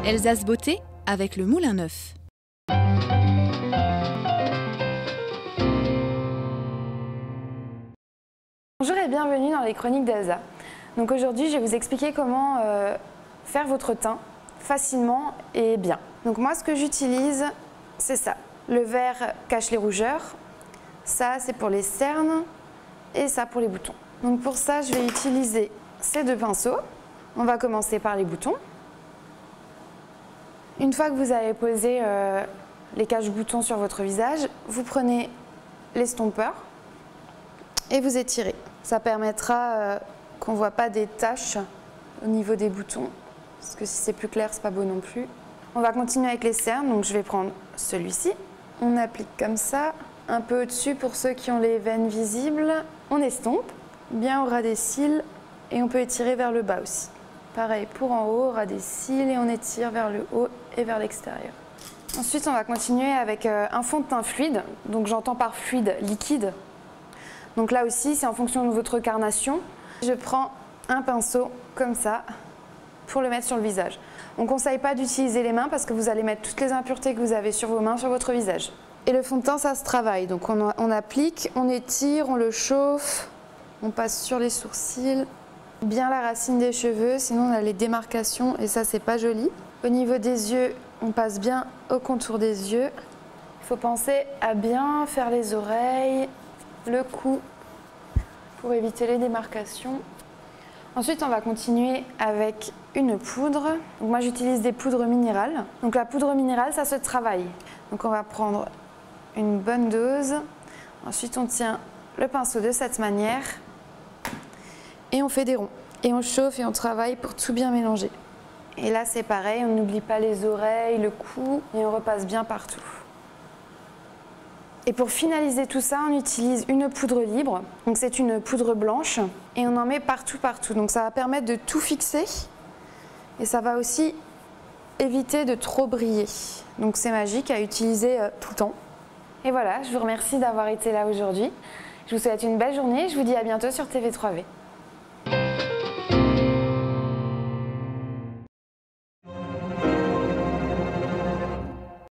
Elsace Beauté avec le Moulin Neuf. Bonjour et bienvenue dans les chroniques d'Elsa. Donc aujourd'hui, je vais vous expliquer comment faire votre teint facilement et bien. Donc moi, ce que j'utilise, c'est ça. Le vert cache les rougeurs, ça c'est pour les cernes et ça pour les boutons. Donc pour ça, je vais utiliser ces deux pinceaux. On va commencer par les boutons. Une fois que vous avez posé les cache-boutons sur votre visage, vous prenez l'estompeur et vous étirez. Ça permettra qu'on ne voit pas des taches au niveau des boutons, parce que si c'est plus clair, c'est pas beau non plus. On va continuer avec les cernes, donc je vais prendre celui-ci. On applique comme ça, un peu au-dessus pour ceux qui ont les veines visibles. On estompe, bien au ras des cils, et on peut étirer vers le bas aussi. Pareil pour en haut, au ras des cils, et on étire vers le haut et vers l'extérieur. Ensuite, on va continuer avec un fond de teint fluide. Donc j'entends par fluide liquide. Donc là aussi, c'est en fonction de votre carnation. Je prends un pinceau comme ça pour le mettre sur le visage. On ne conseille pas d'utiliser les mains parce que vous allez mettre toutes les impuretés que vous avez sur vos mains sur votre visage. Et le fond de teint, ça se travaille. Donc on applique, on étire, on le chauffe, on passe sur les sourcils, bien la racine des cheveux, sinon on a les démarcations et ça, c'est pas joli. Au niveau des yeux, on passe bien au contour des yeux. Il faut penser à bien faire les oreilles, le cou, pour éviter les démarcations. Ensuite, on va continuer avec une poudre. Donc moi, j'utilise des poudres minérales. Donc la poudre minérale, ça se travaille. Donc on va prendre une bonne dose. Ensuite, on tient le pinceau de cette manière et on fait des ronds. Et on chauffe et on travaille pour tout bien mélanger. Et là, c'est pareil, on n'oublie pas les oreilles, le cou et on repasse bien partout. Et pour finaliser tout ça, on utilise une poudre libre. Donc c'est une poudre blanche et on en met partout. Donc ça va permettre de tout fixer et ça va aussi éviter de trop briller. Donc c'est magique à utiliser tout le temps. Et voilà, je vous remercie d'avoir été là aujourd'hui. Je vous souhaite une belle journée et je vous dis à bientôt sur TV3V.